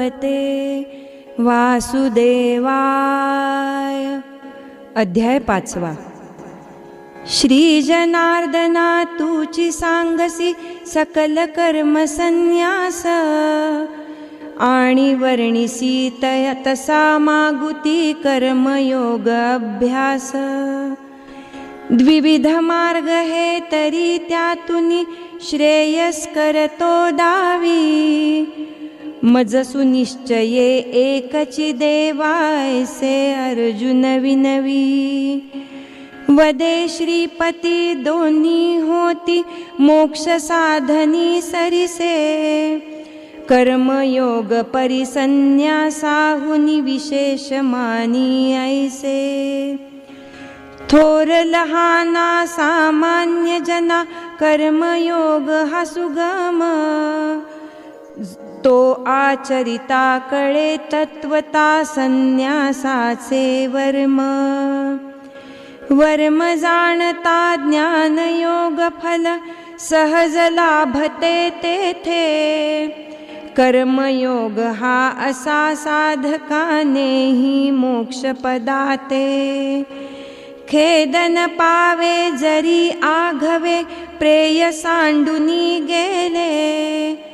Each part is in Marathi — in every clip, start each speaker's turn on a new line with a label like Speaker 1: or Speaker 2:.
Speaker 1: भगवते वासुदेवाय. अध्याय 5. श्री जनार्दना तुची सांगसी सकल कर्म संन्यास, आणि वर्णिसी तसा मागुती कर्मयोग अभ्यास. द्विविध मार्ग हे तरी त्यातुनी श्रेयस्कर तो दावी. मज सुनिश्चये एकची देवायसे अर्जुन विनवी. वदे श्रीपती दोन्ही होती मोक्ष साधनी सरिसे. कर्मयोग परिसन्यासाहुनी विशेष मानी ऐसे. थोर लहाना सामान्य जना कर्मयोग हा सुगम. तो आचरिता कळे तत्वता संन्यासाचे वर्म. वर्म जाणता ज्ञानयोग फल सहज लाभते तेथे. कर्मयोग हा असा साधकानेही मोक्षपदाते. खेदन पावे जरी आघवे प्रेय सांडुनी गेले.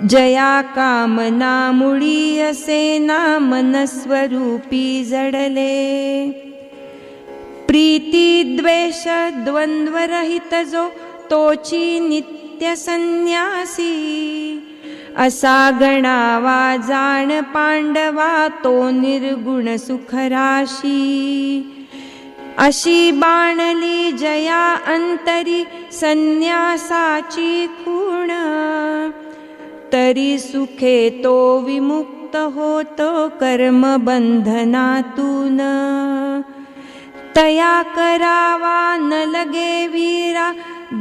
Speaker 1: जया कामना मुळी असे नामनस्वरूपी जडले. प्रीती द्वेष द्वंद्वरहित जो तोची नित्य संन्यासी. असा गणावा जाण पांडवा तो निर्गुण सुखराशी. अशी बाणली जया अंतरी संन्यासाची खूण. तरी सुखे तो विमुक्त होतो कर्मबंधनातून. तया करावा न लगे वीरा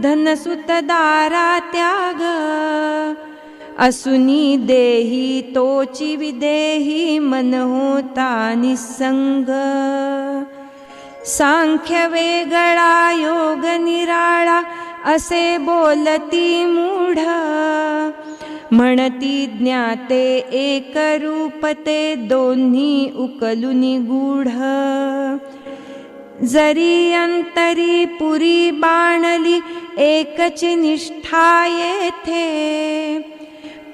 Speaker 1: धनसुतदारा त्याग. असुनी देही तोची विदेही मन होता निसंग. सांख्य वेगळा योग निराळा असे बोलती मूढ. म्हणती ज्ञाते एक रूपते दोन्ही उकलुनी गूढ. जरी अंतरी पुरी बाणली एकची निष्ठा येथे.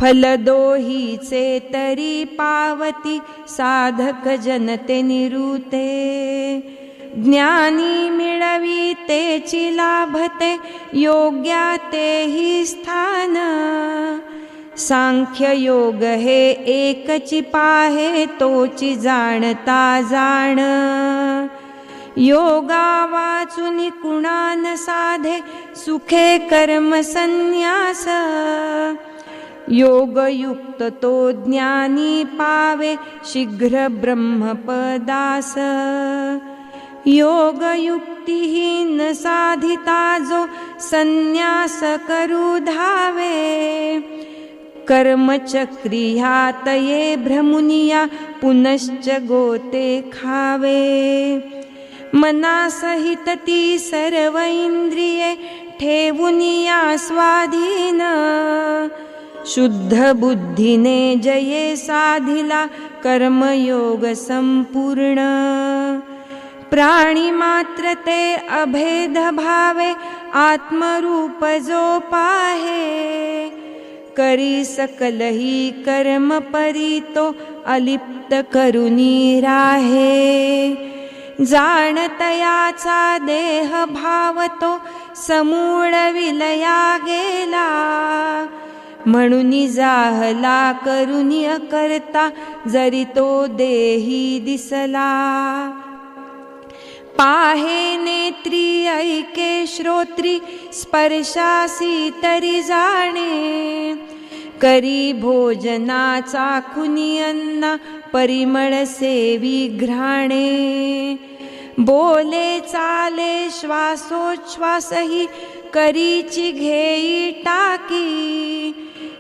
Speaker 1: फल दोहीचे तरी पावती साधक जनते निरुते. ज्ञानी मिळवी तेची लाभते योग्या तेही स्थान. सांख्य योग हे एकची पाहे तोची जाणता जाण. योगा वाचुनी कुणान साधे सुखे कर्म संन्यास. योगयुक्त तो ज्ञानी पावे शीघ्र ब्रह्मपदास. योगयुक्तिहीन साधिता जो संन्यास करू धावे. कर्मचक्री ह्यात ये भ्रमुनिया पुनश्च गोते खावे. मनासहित ती सर्व इंद्रिये ठेवुनिया स्वाधीन. शुद्ध बुद्धीने जये साधिला कर्मयोग संपूर्ण. प्राणी मात्र ते अभेद भावे आत्मरूप जो पाहे. करी सकलही कर्म परी तो अलिप्त करुनी राहे. जाणतयाचा देह भावतो समूळ विलया गेला. म्हणून जाहला करुनी अकर्ता जरी तो देही दिसला. पाहे नेत्री ऐके श्रोत्री स्पर्शासी तरी जाणे. करी भोजना चाखुनी अन्ना परिमळ सेवी घ्राणे. बोले चाले श्वासोच्छ्वासही करीची घेई टाकी.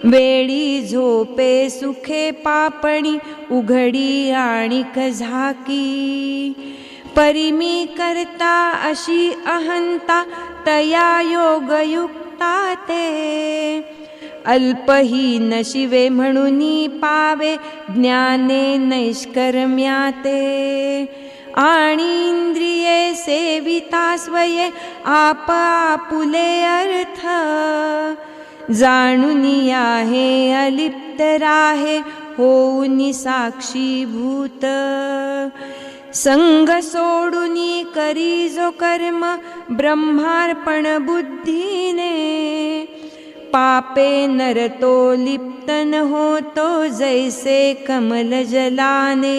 Speaker 1: वेळी झोपे सुखे पापणी उघडी आणिक झाकी. परिमी करता अशी अहंता तया योगयुक्ता ते. अल्पहीन शिवे म्हणूनी पावे ज्ञाने नैष्कर्म्याते आणि इंद्रिये सेविता स्वये आप आपुले अर्थ जाणूनी आहे अलिप्त राहे होऊनी साक्षीभूत संग सोडूनी करी जो कर्म ब्रह्मार्पण बुद्धीने पापे नरतो लिप्तन होतो जैसे कमल जलाने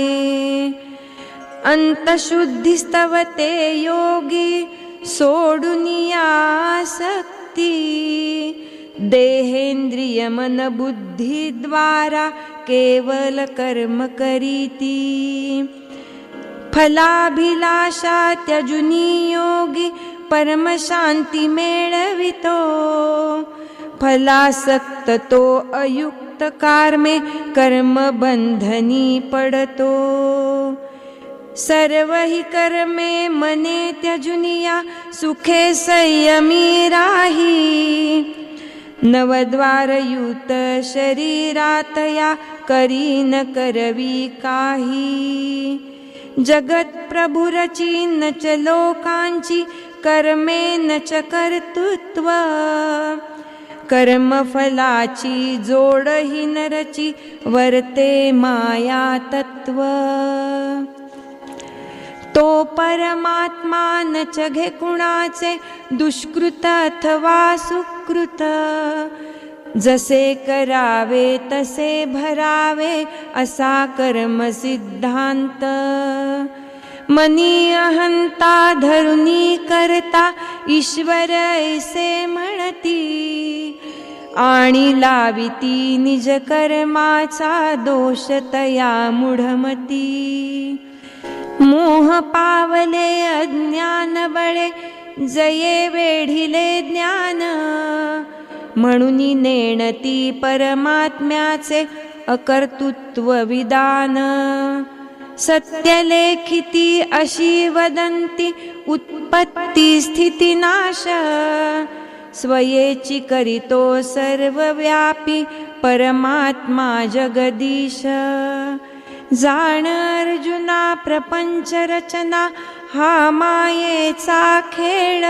Speaker 1: अंतशुद्धिस्तवते योगी सोडूनी आसक्ती देहेंद्रिय मन बुद्धी द्वारा केवल कर्म करीती फलाभिलाषा त्यजुनी योगी परम शांती मेळवितो फलासक्त तो अयुक्त कार्मे कर्म बंधनी पडतो सर्व ही कर्मे मने त्यजुनिया सुखे संयमी राही नवद्वारयुत शरीरातया करी न करवी काही जगत प्रभु रची न च लोकांची कर्मे न च कर्तृत्व कर्मफलाची जोड ही नरची वर्ते माया तत्व तो परमात्मा न च घे कुणाचे दुष्कृत अथवा सुकृत जसे करावे तसे भरावे असा कर्म सिद्धांत मनी अहंता धरुनी करता ईश्वर ऐसे म्हणती आणि लाविती निज कर्माचा दोष तया मूढमती मोह पावले अज्ञान बळे जये वेढिले ज्ञान म्हणूनी नेणती परमात्म्याचे अकर्तृत्व विधान सत्यलेखिती अशी वदंती उत्पत्ती स्थिती नाश स्वयेची करितो सर्वव्यापी परमात्मा जगदीश जाण अर्जुना प्रपंच रचना हा मायेचा खेळ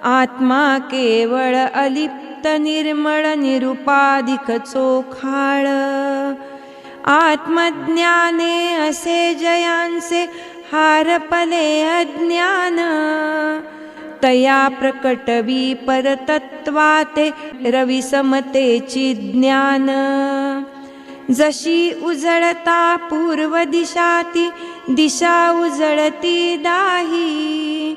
Speaker 1: आत्मा केवळ अलिप्त निर्मळ निरुपाधिक चोखाळ आत्मज्ञाने असे जयांचे हारपले अज्ञान तया प्रकटवी परतत्वाते रविसमतेची ज्ञान जशी उजळता पूर्व दिशाती दिशा उजळती दाही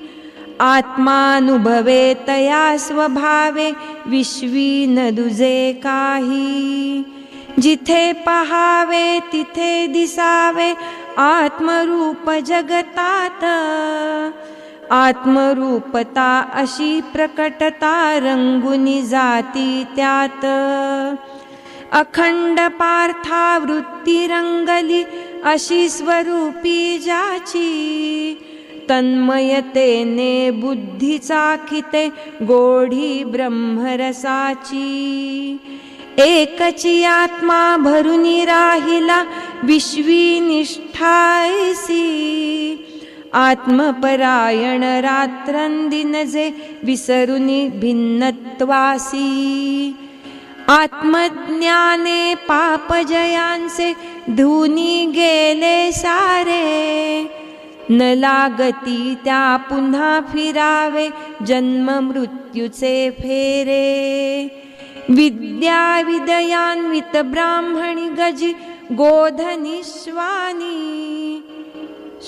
Speaker 1: आत्मानुभवे तया स्वभावे विश्वी न दुजे काही जिथे पहावे तिथे दिसावे आत्मरूप जगतात आत्मरूपता अशी प्रकटता रंगुनी जाती त्यात अखंड पार्थावृत्ती रंगली अशी स्वरूपी जाची तन्मयतेने बुद्धी चाखिते गोढी ब्रह्मरसाची एकची आत्मा भरुनी राहिला विश्वी निष्ठायसी आत्मपरायण रात्रंदिन जे विसरुनी भिन्नत्वासी आत्मज्ञाने पापजयांचे धुनी गेले सारे न लागती त्या पुन्हा फिरावे जन्म मृत्यूचे फेरे विद्या विदयान्वित ब्राह्मणी गजी गोधनी श्वानी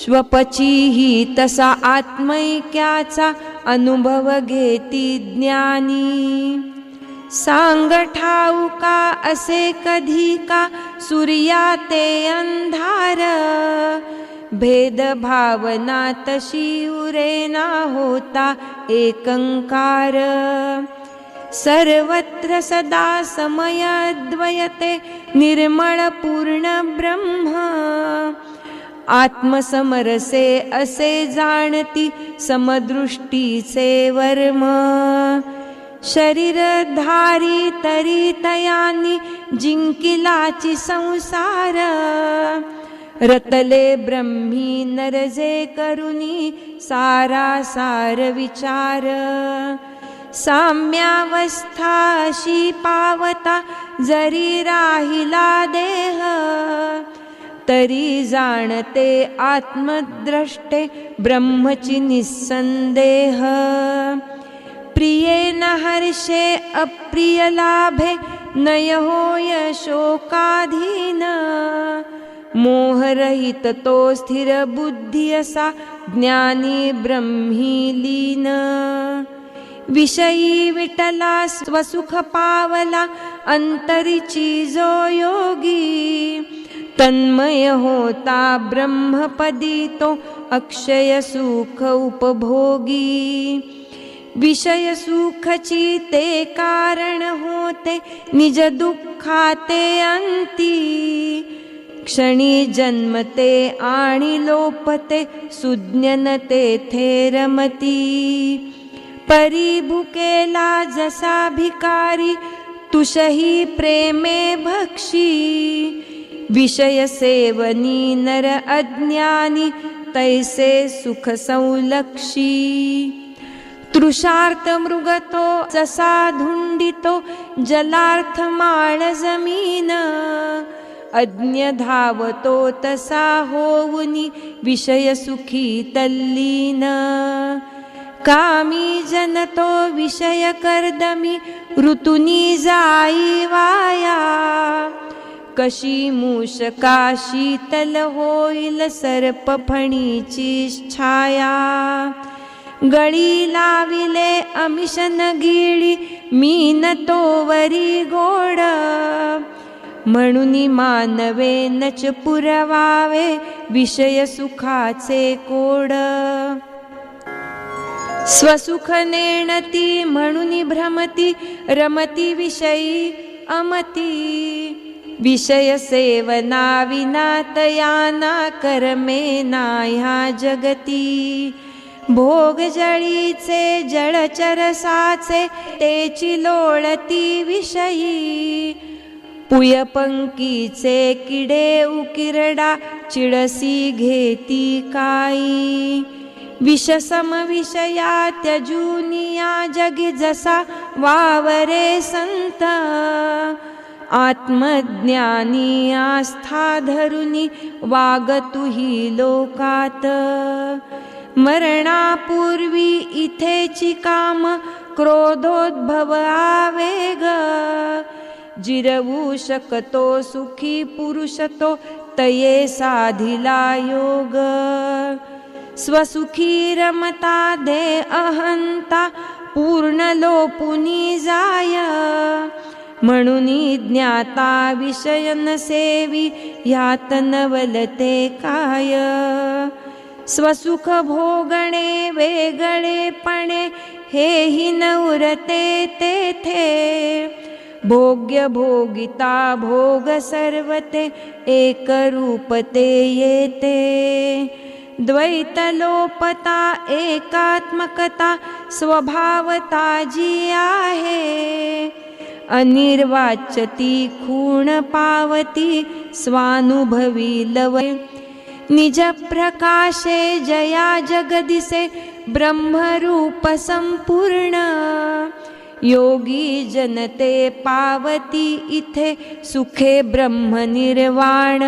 Speaker 1: स्वपचीही तसा आत्मैक्याचा अनुभव घेती ज्ञानी सांग ठाऊका असे कधी का सूर्या ते अंधार भेद भावना तशी उरेना होता एकंकार सर्वत्र सदा समयद्वयते निर्मळ पूर्ण ब्रह्म आत्मसमरसे असे जाणती समदृष्टीचे वर्म शरीरधारी तरी तयानी जिंकिलाची संसार, रतले ब्रह्मी नरजे करुनी सारा सार विचार, साम्यावस्था अशी पावता जरी राहिला देह, तरी जाणते आत्मद्रष्टे ब्रह्मची निस्संदेह, प्रिये न हर्षे अप्रिय लाभे नय होय शोकाधीन, मोहरहित तो स्थिर बुद्धी असा ज्ञानी ब्रह्मी लीन, विषयी विटला स्वसुख पावला अंतरीची जो योगी, तन्मय होता ब्रह्मपदी तो अक्षय सुख उपभोगी, विषय सुखची ते कारण होते निज दुःखाते अंती, क्षणी जन्मते आणि लोपते सुज्ञन तेथे रमती, परी भुकेला जसा भिकारी तुषही प्रेमे भक्षी, विषय सेवनी नर अज्ञानी तैसे सुख संलक्षी, तृषार्थ मृगतो जसा धुंडितो जलार्थ माळ जमीन, अज्ञ धावतो तसा होऊनी विषय सुखी तल्लीन, कामी जनतो विषय कर्दमी ऋतुनी जाई वाया, कशी मूषका शीतल होईल सर्प फणीची छाया, गळी लाविले अमिशन गिळी मीन तोवरी गोड, म्हणून मानवे नच पुरवावे विषय सुखाचे कोड, स्वसुख नेणती म्हणून भ्रमती रमती विषयी अमती, विषय सेवना विना तयाना कर्मे ना ह्या जगती, भोग जळीचे जळचरसाचे तेची लोळती विषयी, पुयपंकीचे किडे उकिरडा चिडसी घेती काई, विषसम विषया त्यजूनिया जगी जसा वावरे संत, आत्मज्ञानी आस्था धरुनी वागतुही लोकात, मरणापूर्वी इथेची काम क्रोधोद्भव आवेग, जिरवू शकतो सुखी पुरुष तो तये साधिला योग, स्वसुखी रमता दे अहंता पूर्ण लोपुनी जाय, म्हणून ज्ञाता विषय न सेवी ह्यात नवलते काय, स्वसुख भोगणे वेगळेपणे हेही न उरते तेथे, भोग्य भोगिता भोग सर्वते एक रूपते येते, द्वैत लोपता एकात्मकता स्वभावता जी आहे, अनिर्वाच्यती खूण पावती स्वानुभवी लवय, निज प्रकाशे जया जगदिसे ब्रह्मरूप संपूर्ण, योगी जनते पावती इथे सुखे ब्रह्मनिर्वाण,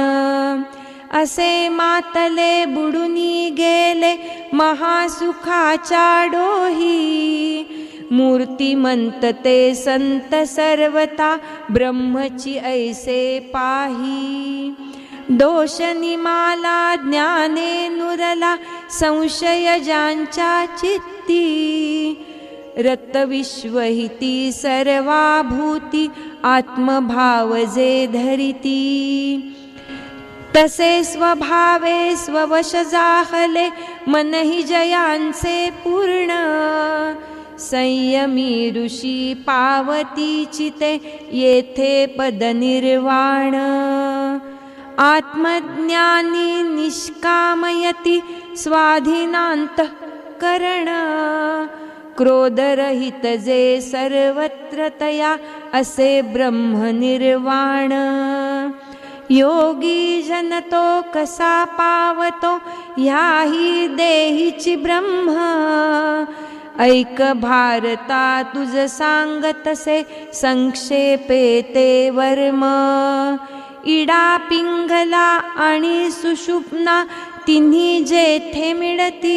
Speaker 1: असे मातले बुडुनी गेले महासुखाच्या डोही, मूर्तिमंत ते संत सर्वता ब्रह्मची ऐसे पाही, दोष निमाला ज्ञाने नुरला संशय ज्यांच्या चित्ती, रत्तविश्वहिती सर्वाभूती आत्मभाव जे धरिती, तसे स्वभावे स्ववश जाहले मनहि जयांचे पूर्ण, संयमी ऋषी पावती चिते येथे पदनिर्वाण, आत्मज्ञानी निष्कामयती स्वाधीनांतःकरण, क्रोधरहित जे सर्वत्र तया असे ब्रह्मनिर्वाण योगी जन तो कसा पावतो ह्याही देहीची ब्रह्म ऐक भारता तुझ सांगतसे संक्षेपे ते वर्म इडा पिंगला आणि सुषुप्ना तिन्ही जेथे मिळती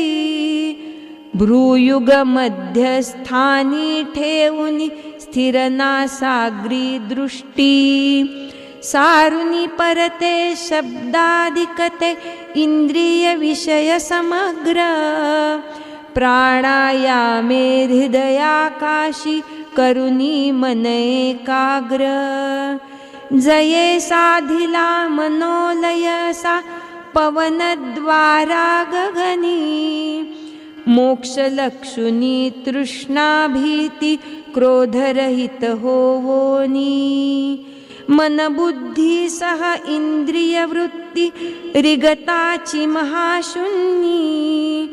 Speaker 1: भ्रूयुग मध्यस्थानी ठेवून स्थिर नासाग्री दृष्टी सारुनी परते शब्दाधिकते इंद्रिय विषय समग्र प्राणायामे हृदयाकाशी करुणी मन एकाग्र जये साधिला मनोलयसा पवनद्वारा गगनी मोक्षलक्षुनी तृष्णा भीती क्रोधरहित होवोनी मनबुद्धी सह इंद्रियवृत्ती रिगताची महाशून्यी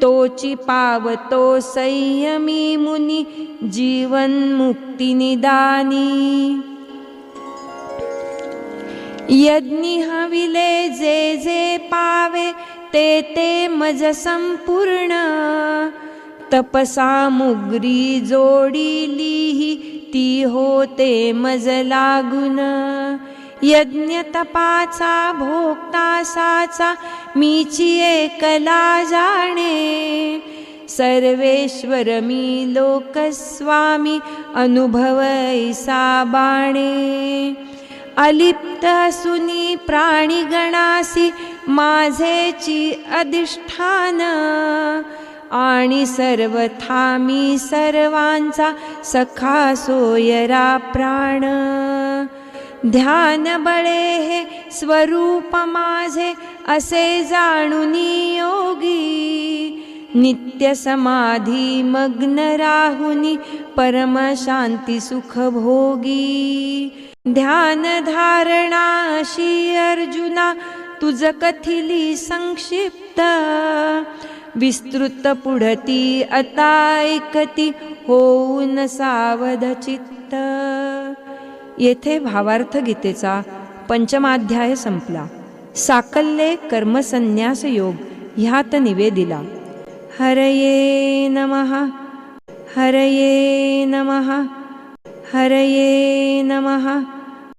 Speaker 1: तोची पावतो संयमी मुनी जीवन मुक्ती निदानी यज्ञ हविले जे जे पावे ते ते मज संपूर्ण तपसा मुगरी जोडीलीही ती होते मज लागून यज्ञ तपाचा भोगता साचा मीची एकला जाणे सर्वेश्वर मी लोकस्वामी अनुभव ऐसा बाणे अलिप्त सुनी प्राणीगणासी माझेची अधिष्ठान आणि सर्वथा मी सर्वांचा सखा सोयरा प्राण ध्यान बळे हे स्वरूप माझे असे जाणुनी योगी नित्य समाधी मग्न राहुनी परम शांती सुख भोगी ध्यान धारणा अशी अर्जुना तुझ कथिली संक्षिप्त विस्तृत पुढती आता ऐकती होऊन सावध चित्त. येथे भावार्थ गीतेचा पंचमाध्याय संपला. साकल्ये कर्मसन्यास योग ह्यात निवेदिला. हरये नमः. हरये नमः. हरये नमः.